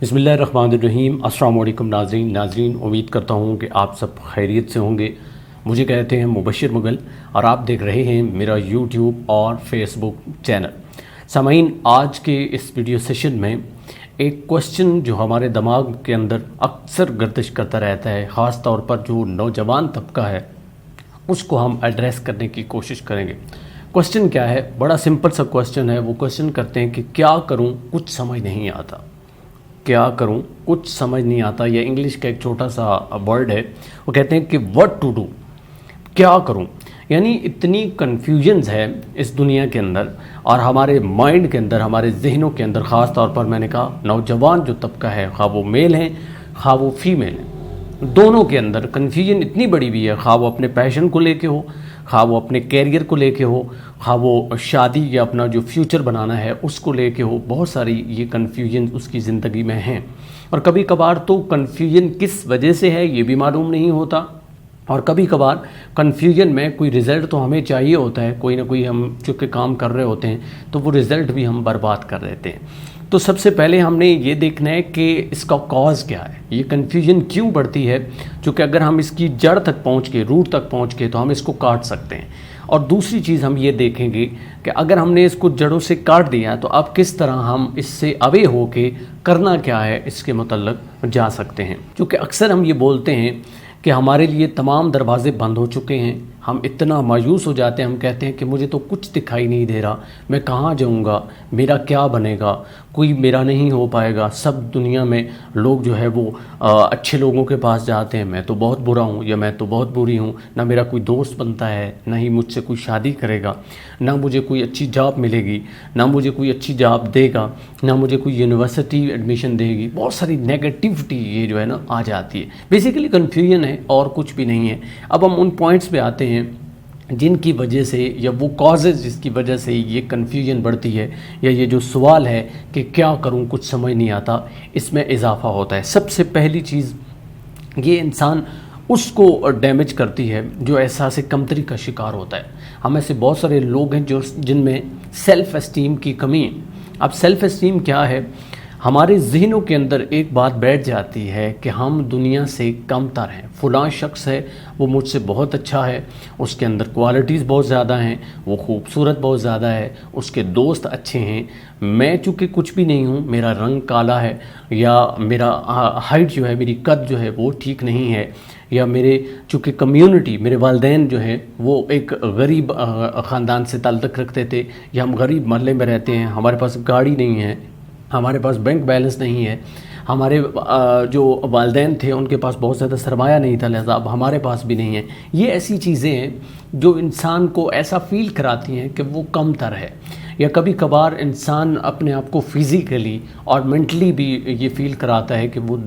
بسم اللہ الرحمن الرحیم۔ السلام علیکم ناظرین، امید کرتا ہوں کہ آپ سب خیریت سے ہوں گے۔ مجھے کہتے ہیں مبشر مغل اور آپ دیکھ رہے ہیں میرا یوٹیوب اور فیس بک چینل۔ سامعین، آج کے اس ویڈیو سیشن میں ایک کوسچن جو ہمارے دماغ کے اندر اکثر گردش کرتا رہتا ہے، خاص طور پر جو نوجوان طبقہ ہے، اس کو ہم ایڈریس کرنے کی کوشش کریں گے۔ کوسچن کیا ہے؟ بڑا سمپل سا کوسچن ہے۔ وہ کوسچن کرتے ہیں کہ کیا کروں، کچھ سمجھ نہیں آتا۔ کیا کروں، کچھ سمجھ نہیں آتا۔ یہ انگلش کا ایک چھوٹا سا ورڈ ہے۔ وہ کہتے ہیں کہ واٹ ٹو ڈو، کیا کروں۔ یعنی اتنی کنفیوژنز ہے اس دنیا کے اندر اور ہمارے مائنڈ کے اندر، ہمارے ذہنوں کے اندر، خاص طور پر میں نے کہا نوجوان جو طبقہ ہے، خواہ وہ میل ہیں خواہ وہ فیمیل ہیں، دونوں کے اندر کنفیوژن اتنی بڑی بھی ہے، خواہ وہ اپنے پیشن کو لے کے ہو، خواہ وہ اپنے کیریئر کو لے کے ہو، خواہ وہ شادی یا اپنا جو فیوچر بنانا ہے اس کو لے کے ہو۔ بہت ساری یہ کنفیوژن اس کی زندگی میں ہیں، اور کبھی کبھار تو کنفیوژن کس وجہ سے ہے یہ بھی معلوم نہیں ہوتا، اور کبھی کبھار کنفیوژن میں کوئی رزلٹ تو ہمیں چاہیے ہوتا ہے، کوئی نہ کوئی ہم چونکہ کام کر رہے ہوتے ہیں تو وہ رزلٹ بھی ہم برباد کر دیتے ہیں۔ تو سب سے پہلے ہم نے یہ دیکھنا ہے کہ اس کا کاز کیا ہے، یہ کنفیوژن کیوں بڑھتی ہے، چونکہ اگر ہم اس کی جڑ تک پہنچ کے، روٹ تک پہنچ کے، تو ہم اس کو کاٹ سکتے ہیں۔ اور دوسری چیز ہم یہ دیکھیں گے کہ اگر ہم نے اس کو جڑوں سے کاٹ دیا تو اب کس طرح ہم اس سے اوے ہو کے کرنا کیا ہے اس کے متعلق جا سکتے ہیں۔ کیونکہ اکثر ہم یہ بولتے ہیں کہ ہمارے لیے تمام دروازے بند ہو چکے ہیں، ہم اتنا مایوس ہو جاتے ہیں، ہم کہتے ہیں کہ مجھے تو کچھ دکھائی نہیں دے رہا، میں کہاں جاؤں گا، میرا کیا بنے گا، کوئی میرا نہیں ہو پائے گا۔ سب دنیا میں لوگ جو ہے وہ اچھے لوگوں کے پاس جاتے ہیں، میں تو بہت برا ہوں یا میں تو بہت بری ہوں، نہ میرا کوئی دوست بنتا ہے، نہ ہی مجھ سے کوئی شادی کرے گا، نہ مجھے کوئی اچھی جاب ملے گی، نہ مجھے کوئی اچھی جاب دے گا، نہ مجھے کوئی یونیورسٹی ایڈمیشن دے گی۔ بہت ساری نیگیٹیوٹی یہ جو ہے نا آ جاتی ہے۔ بیسیکلی کنفیوژن ہے اور کچھ بھی نہیں ہے۔ اب ہم ان پوائنٹس پہ آتے ہیں جن کی وجہ سے، یا وہ کازز جس کی وجہ سے یہ کنفیوژن بڑھتی ہے، یا یہ جو سوال ہے کہ کیا کروں کچھ سمجھ نہیں آتا، اس میں اضافہ ہوتا ہے۔ سب سے پہلی چیز یہ انسان اس کو ڈیمیج کرتی ہے جو احساس کمتری کا شکار ہوتا ہے۔ ہم ایسے بہت سارے لوگ ہیں جن میں سیلف اسٹیم کی کمی ہے۔ اب سیلف اسٹیم کیا ہے؟ ہمارے ذہنوں کے اندر ایک بات بیٹھ جاتی ہے کہ ہم دنیا سے کم تر ہیں۔ فلاں شخص ہے، وہ مجھ سے بہت اچھا ہے، اس کے اندر کوالٹیز بہت زیادہ ہیں، وہ خوبصورت بہت زیادہ ہے، اس کے دوست اچھے ہیں، میں چونکہ کچھ بھی نہیں ہوں، میرا رنگ کالا ہے، یا میرا ہائٹ جو ہے، میری قد جو ہے وہ ٹھیک نہیں ہے، یا میرے چونکہ کمیونٹی، میرے والدین جو ہے وہ ایک غریب خاندان سے تعلق رکھتے تھے، یا ہم غریب محلے میں رہتے ہیں، ہمارے پاس گاڑی نہیں ہے، ہمارے پاس بینک بیلنس نہیں ہے، ہمارے جو والدین تھے ان کے پاس بہت زیادہ سرمایہ نہیں تھا، لہذا اب ہمارے پاس بھی نہیں ہے۔ یہ ایسی چیزیں ہیں جو انسان کو ایسا فیل کراتی ہیں کہ وہ کم تر ہے، یا کبھی کبھار انسان اپنے آپ کو فزیکلی اور مینٹلی بھی یہ فیل کراتا ہے کہ وہ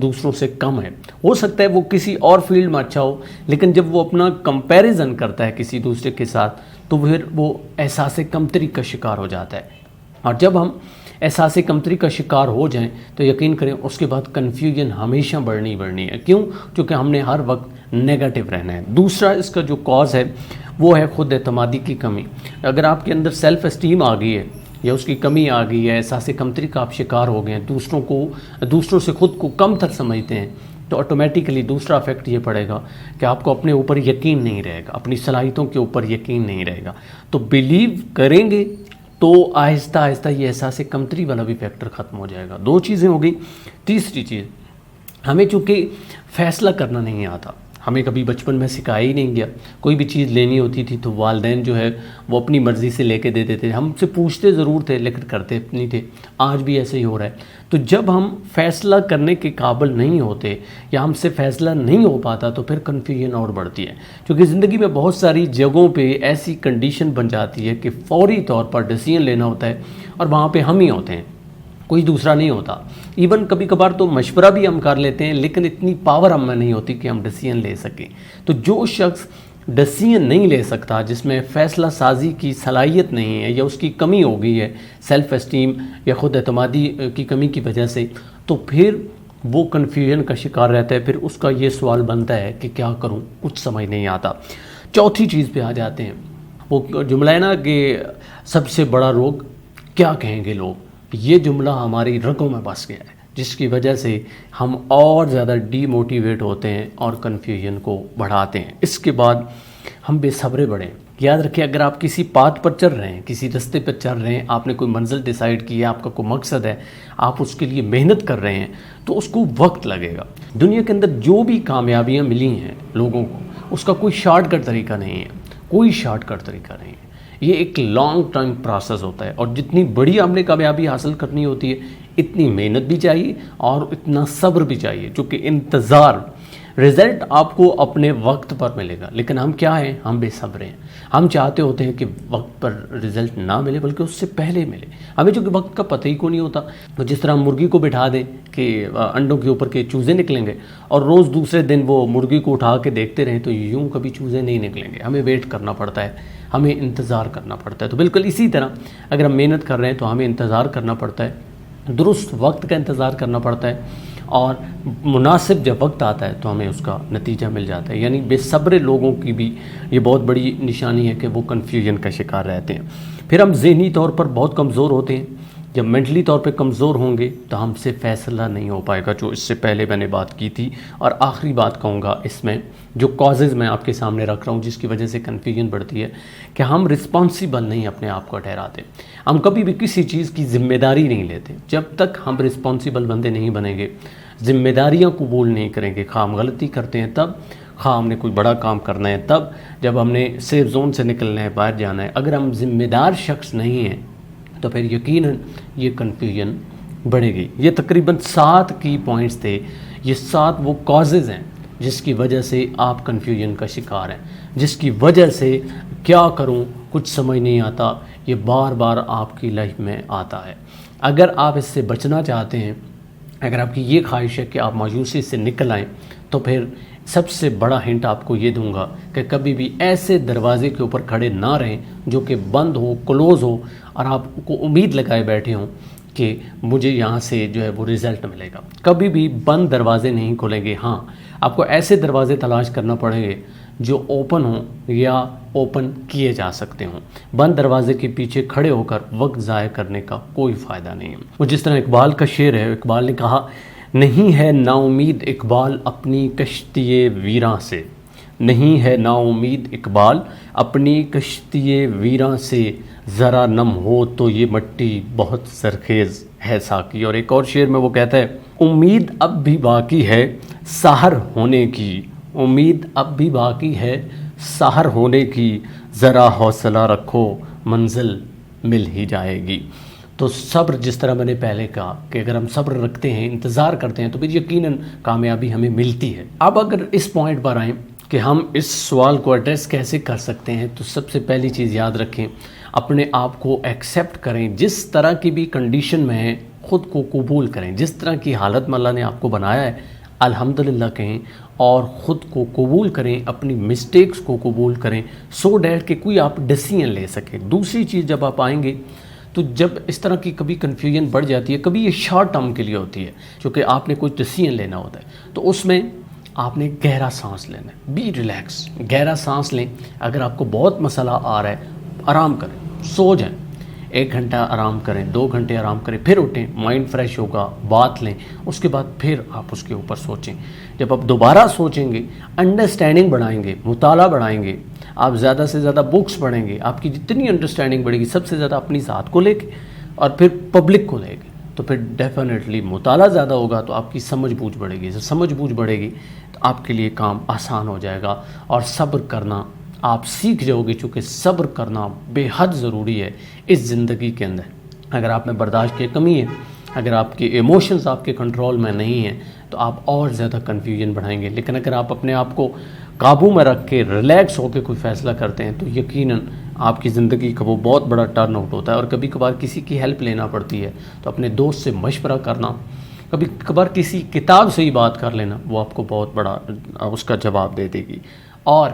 دوسروں سے کم ہے۔ ہو سکتا ہے وہ کسی اور فیلڈ میں اچھا ہو، لیکن جب وہ اپنا کمپیریزن کرتا ہے کسی دوسرے کے ساتھ تو پھر وہ احساس کمتری کا شکار ہو جاتا ہے۔ اور جب ہم احساس کمتری کا شکار ہو جائیں تو یقین کریں اس کے بعد کنفیوژن ہمیشہ بڑھنی ہے۔ کیوں؟ کیونکہ ہم نے ہر وقت نیگیٹو رہنا ہے۔ دوسرا اس کا جو کاز ہے وہ ہے خود اعتمادی کی کمی۔ اگر آپ کے اندر سیلف اسٹیم آ گئی ہے یا اس کی کمی آ گئی ہے، احساس کمتری کا آپ شکار ہو گئے ہیں، دوسروں سے خود کو کم تر سمجھتے ہیں، تو آٹومیٹیکلی دوسرا افیکٹ یہ پڑے گا کہ آپ کو اپنے اوپر یقین نہیں رہے گا، اپنی صلاحیتوں کے اوپر یقین نہیں رہے گا۔ تو بلیو کریں گے تو آہستہ آہستہ یہ احساس کمتری والا بھی فیکٹر ختم ہو جائے گا۔ دو چیزیں ہو گئی۔ تیسری چیز، ہمیں چونکہ فیصلہ کرنا نہیں آتا، ہمیں کبھی بچپن میں سکھایا ہی نہیں گیا۔ کوئی بھی چیز لینی ہوتی تھی تو والدین جو ہے وہ اپنی مرضی سے لے کے دے دیتے تھے، ہم سے پوچھتے ضرور تھے لیکن کرتے نہیں تھے۔ آج بھی ایسے ہی ہو رہا ہے۔ تو جب ہم فیصلہ کرنے کے قابل نہیں ہوتے یا ہم سے فیصلہ نہیں ہو پاتا تو پھر کنفیوژن اور بڑھتی ہے، کیونکہ زندگی میں بہت ساری جگہوں پہ ایسی کنڈیشن بن جاتی ہے کہ فوری طور پر ڈیسیژن لینا ہوتا ہے اور وہاں پہ ہم ہی ہوتے ہیں، کوئی دوسرا نہیں ہوتا۔ ایون کبھی کبھار تو مشورہ بھی ہم کر لیتے ہیں لیکن اتنی پاور ہم میں نہیں ہوتی کہ ہم ڈیسیژن لے سکیں۔ تو جو شخص ڈیسیژن نہیں لے سکتا، جس میں فیصلہ سازی کی صلاحیت نہیں ہے یا اس کی کمی ہو گئی ہے سیلف اسٹیم یا خود اعتمادی کی کمی کی وجہ سے، تو پھر وہ کنفیوژن کا شکار رہتا ہے۔ پھر اس کا یہ سوال بنتا ہے کہ کیا کروں، کچھ سمجھ نہیں آتا۔ چوتھی چیز پہ آ جاتے ہیں، وہ جملہ ہے نا کہ سب سے بڑا روگ کیا کہیں گے لوگ، یہ جملہ ہماری رگوں میں بس گیا ہے۔ جس کی وجہ سے ہم اور زیادہ ڈی موٹیویٹ ہوتے ہیں اور کنفیوژن کو بڑھاتے ہیں۔ اس کے بعد ہم بے صبرے بڑھیں۔ یاد رکھیں، اگر آپ کسی پاتھ پر چل رہے ہیں، کسی رستے پر چل رہے ہیں، آپ نے کوئی منزل ڈیسائیڈ کی ہے، آپ کا کوئی مقصد ہے، آپ اس کے لیے محنت کر رہے ہیں، تو اس کو وقت لگے گا۔ دنیا کے اندر جو بھی کامیابیاں ملی ہیں لوگوں کو، اس کا کوئی شارٹ کٹ طریقہ نہیں ہے، کوئی شارٹ کٹ طریقہ نہیں ہے۔ یہ ایک لانگ ٹائم پروسیس ہوتا ہے، اور جتنی بڑی آپ نے کامیابی حاصل کرنی ہوتی ہے، اتنی محنت بھی چاہیے اور اتنا صبر بھی چاہیے، چونکہ انتظار، رزلٹ آپ کو اپنے وقت پر ملے گا، لیکن ہم کیا ہیں؟ ہم بے صبر ہیں۔ ہم چاہتے ہوتے ہیں کہ وقت پر رزلٹ نہ ملے بلکہ اس سے پہلے ملے۔ ہمیں چونکہ وقت کا پتہ ہی کو نہیں ہوتا، تو جس طرح ہم مرغی کو بٹھا دیں کہ انڈوں کے اوپر کے چوزے نکلیں گے، اور روز دوسرے دن وہ مرغی کو اٹھا کے دیکھتے رہیں، تو یوں کبھی چوزے نہیں نکلیں گے۔ ہمیں ویٹ کرنا پڑتا ہے، ہمیں انتظار کرنا پڑتا ہے۔ تو بالکل اسی طرح اگر ہم محنت کر رہے ہیں تو ہمیں انتظار کرنا پڑتا ہے، درست وقت کا انتظار کرنا پڑتا ہے، اور مناسب جب وقت آتا ہے تو ہمیں اس کا نتیجہ مل جاتا ہے۔ یعنی بے صبر لوگوں کی بھی یہ بہت بڑی نشانی ہے کہ وہ کنفیوژن کا شکار رہتے ہیں۔ پھر ہم ذہنی طور پر بہت کمزور ہوتے ہیں۔ جب مینٹلی طور پہ کمزور ہوں گے تو ہم سے فیصلہ نہیں ہو پائے گا، جو اس سے پہلے میں نے بات کی تھی۔ اور آخری بات کہوں گا اس میں، جو کازز میں آپ کے سامنے رکھ رہا ہوں جس کی وجہ سے کنفیوژن بڑھتی ہے، کہ ہم رسپانسیبل نہیں اپنے آپ کو ٹھہراتے۔ ہم کبھی بھی کسی چیز کی ذمہ داری نہیں لیتے۔ جب تک ہم رسپانسیبل بندے نہیں بنیں گے، ذمہ داریاں قبول نہیں کریں گے، خواہ ہم غلطی کرتے ہیں تب، خواہ ہم نے کوئی بڑا کام کرنا ہے تب، جب ہم نے سیف زون سے نکلنا ہے، باہر جانا ہے، اگر ہم ذمہ دار شخص نہیں ہیں تو پھر یقیناً یہ کنفیوژن بڑھے گی۔ یہ تقریباً 7 کی پوائنٹس تھے، یہ 7 وہ کازز ہیں جس کی وجہ سے آپ کنفیوژن کا شکار ہیں، جس کی وجہ سے کیا کروں کچھ سمجھ نہیں آتا، یہ بار بار آپ کی لائف میں آتا ہے۔ اگر آپ اس سے بچنا چاہتے ہیں، اگر آپ کی یہ خواہش ہے کہ آپ مایوسی سے نکل آئیں، تو پھر سب سے بڑا ہنٹ آپ کو یہ دوں گا کہ کبھی بھی ایسے دروازے کے اوپر کھڑے نہ رہیں جو کہ بند ہو، کلوز ہو، اور آپ کو امید لگائے بیٹھے ہوں کہ مجھے یہاں سے جو ہے وہ رزلٹ ملے گا۔ کبھی بھی بند دروازے نہیں کھولیں گے۔ ہاں، آپ کو ایسے دروازے تلاش کرنا پڑیں گے جو اوپن ہوں یا اوپن کیے جا سکتے ہوں۔ بند دروازے کے پیچھے کھڑے ہو کر وقت ضائع کرنے کا کوئی فائدہ نہیں ہے۔ وہ جس طرح اقبال کا شعر ہے، اقبال نے کہا، نہیں ہے نا امید اقبال اپنی کشتی ویراں سے، نہیں ہے نا امید اقبال اپنی کشتی ویراں سے، ذرا نم ہو تو یہ مٹی بہت زرخیز ہے ساقی۔ اور ایک اور شعر میں وہ کہتا ہے، امید اب بھی باقی ہے سحر ہونے کی، امید اب بھی باقی ہے سحر ہونے کی، ذرا حوصلہ رکھو منزل مل ہی جائے گی۔ تو صبر، جس طرح میں نے پہلے کہا کہ اگر ہم صبر رکھتے ہیں، انتظار کرتے ہیں، تو پھر یقیناً کامیابی ہمیں ملتی ہے۔ اب اگر اس پوائنٹ پر آئیں کہ ہم اس سوال کو ایڈریس کیسے کر سکتے ہیں، تو سب سے پہلی چیز یاد رکھیں، اپنے آپ کو ایکسیپٹ کریں، جس طرح کی بھی کنڈیشن میں ہیں خود کو قبول کریں، جس طرح کی حالت میں اللہ نے آپ کو بنایا ہے الحمدللہ کہیں، اور خود کو قبول کریں، اپنی مسٹیکس کو قبول کریں، سو دیٹ کہ کوئی آپ ڈیسیژن لے سکیں۔ دوسری چیز، جب آپ آئیں گے تو جب اس طرح کی کبھی کنفیوژن بڑھ جاتی ہے، کبھی یہ شارٹ ٹرم کے لیے ہوتی ہے، چونکہ آپ نے کوئی ڈیسیژن لینا ہوتا ہے، تو اس میں آپ نے گہرا سانس لینا ہے، بی ریلیکس، گہرا سانس لیں۔ اگر آپ کو بہت مسئلہ آ رہا ہے، آرام کریں، سو جائیں، 1 گھنٹہ آرام کریں، 2 گھنٹے آرام کریں، پھر اٹھیں، مائنڈ فریش ہوگا، بات لیں، اس کے بعد پھر آپ اس کے اوپر سوچیں۔ جب آپ دوبارہ سوچیں گے، انڈرسٹینڈنگ بڑھائیں گے، مطالعہ بڑھائیں گے، آپ زیادہ سے زیادہ بکس پڑھیں گے، آپ کی جتنی انڈرسٹینڈنگ بڑھے گی، سب سے زیادہ اپنی ذات کو لے کے اور پھر پبلک کو لے کے، تو پھر ڈیفینیٹلی مطالعہ زیادہ ہوگا تو آپ کی سمجھ بوجھ بڑھے گی۔ جب سمجھ بوجھ بڑھے گی تو آپ کے لیے کام آسان ہو جائے گا، اور صبر کرنا آپ سیکھ جاؤ گے، چونکہ صبر کرنا بے حد ضروری ہے اس زندگی کے اندر۔ اگر آپ میں برداشت کی کمی ہے، اگر آپ کے ایموشنز آپ کے کنٹرول میں نہیں ہیں، تو آپ اور زیادہ کنفیوژن بڑھائیں گے۔ لیکن اگر آپ اپنے آپ کو قابو میں رکھ کے ریلیکس ہو کے کوئی فیصلہ کرتے ہیں، تو یقیناً آپ کی زندگی کا وہ بہت بڑا ٹرن آؤٹ ہوتا ہے۔ اور کبھی کبھار کسی کی ہیلپ لینا پڑتی ہے، تو اپنے دوست سے مشورہ کرنا، کبھی کبھار کسی کتاب سے ہی بات کر لینا، وہ آپ کو بہت بڑا اس کا جواب دے دے گی۔ اور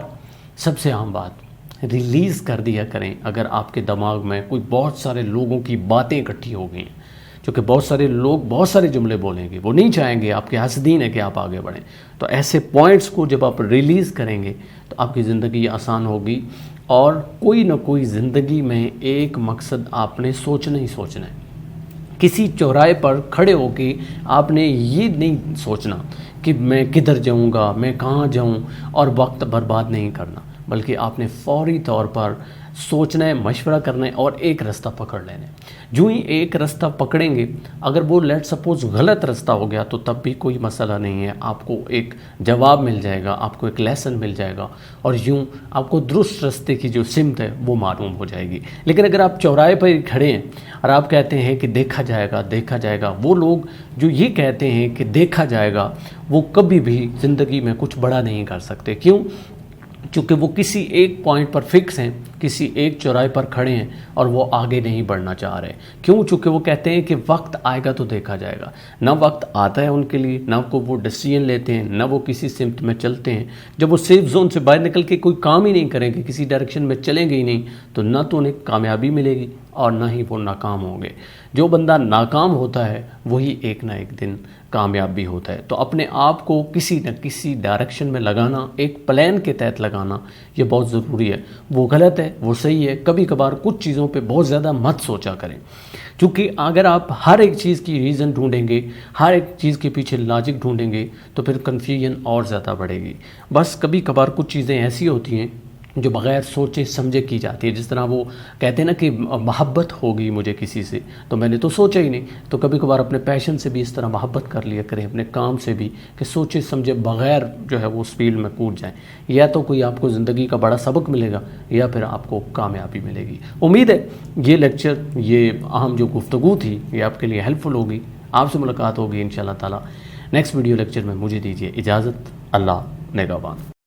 سب سے اہم بات، ریلیز کر دیا کریں اگر آپ کے دماغ میں کوئی بہت سارے لوگوں کی باتیں اکٹھی ہو گئی ہیں، چونکہ بہت سارے لوگ بہت سارے جملے بولیں گے، وہ نہیں چاہیں گے، آپ کے حاسدین ہیں کہ آپ آگے بڑھیں۔ تو ایسے پوائنٹس کو جب آپ ریلیز کریں گے تو آپ کی زندگی آسان ہوگی، اور کوئی نہ کوئی زندگی میں ایک مقصد آپ نے سوچنا ہی سوچنا ہے، کسی چوراہے پر کھڑے ہو کے آپ نے یہ نہیں سوچنا کہ میں کدھر جاؤں گا، میں کہاں جاؤں، اور وقت برباد نہیں کرنا، بلکہ آپ نے فوری طور پر سوچنا ہے، مشورہ کرنا ہے اور ایک رستہ پکڑ لینا ہے۔ جو ہی ایک رستہ پکڑیں گے، اگر وہ لیٹ سپوز غلط رستہ ہو گیا تو تب بھی کوئی مسئلہ نہیں ہے، آپ کو ایک جواب مل جائے گا، آپ کو ایک لیسن مل جائے گا، اور یوں آپ کو درست رستے کی جو سمت ہے وہ معلوم ہو جائے گی۔ لیکن اگر آپ چوراہے پر ہی کھڑے ہیں اور آپ کہتے ہیں کہ دیکھا جائے گا دیکھا جائے گا، وہ لوگ جو یہ کہتے ہیں کہ دیکھا جائے گا وہ کبھی بھی زندگی میں کچھ بڑا نہیں کر سکتے۔ کیوں؟ چونکہ وہ کسی ایک پوائنٹ پر فکس ہیں، کسی ایک چوراہے پر کھڑے ہیں اور وہ آگے نہیں بڑھنا چاہ رہے۔ کیوں؟ چونکہ وہ کہتے ہیں کہ وقت آئے گا تو دیکھا جائے گا۔ نہ وقت آتا ہے ان کے لیے، نہ کو وہ ڈیسیژن لیتے ہیں، نہ وہ کسی سمت میں چلتے ہیں۔ جب وہ سیف زون سے باہر نکل کے کوئی کام ہی نہیں کریں گے، کسی ڈائریکشن میں چلیں گے ہی نہیں، تو نہ تو انہیں کامیابی ملے گی اور نہ ہی وہ ناکام ہوں گے۔ جو بندہ ناکام ہوتا ہے وہی ایک نہ ایک دن کامیاب بھی ہوتا ہے۔ تو اپنے آپ کو کسی نہ کسی ڈائریکشن میں لگانا، ایک پلان کے تحت لگانا، یہ بہت ضروری ہے۔ وہ غلط ہے، وہ صحیح ہے، کبھی کبھار کچھ چیزوں پہ بہت زیادہ مت سوچا کریں، کیونکہ اگر آپ ہر ایک چیز کی ریزن ڈھونڈیں گے، ہر ایک چیز کے پیچھے لاجک ڈھونڈیں گے تو پھر کنفیوژن اور زیادہ بڑھے گی۔ بس کبھی کبھار کچھ چیزیں ایسی ہوتی ہیں جو بغیر سوچے سمجھے کی جاتی ہے۔ جس طرح وہ کہتے ہیں نا کہ محبت ہوگی مجھے کسی سے تو میں نے تو سوچا ہی نہیں، تو کبھی کبھار اپنے پیشن سے بھی اس طرح محبت کر لیا کریں، اپنے کام سے بھی، کہ سوچے سمجھے بغیر جو ہے وہ اس فیلڈ میں کود جائیں۔ یا تو کوئی آپ کو زندگی کا بڑا سبق ملے گا یا پھر آپ کو کامیابی ملے گی۔ امید ہے یہ لیکچر، یہ اہم جو گفتگو تھی، یہ آپ کے لیے ہیلپ فل ہوگی۔ آپ سے ملاقات ہوگی انشاءاللہ تعالی نیکسٹ ویڈیو لیکچر میں۔ مجھے دیجیے اجازت، اللہ نگہبان۔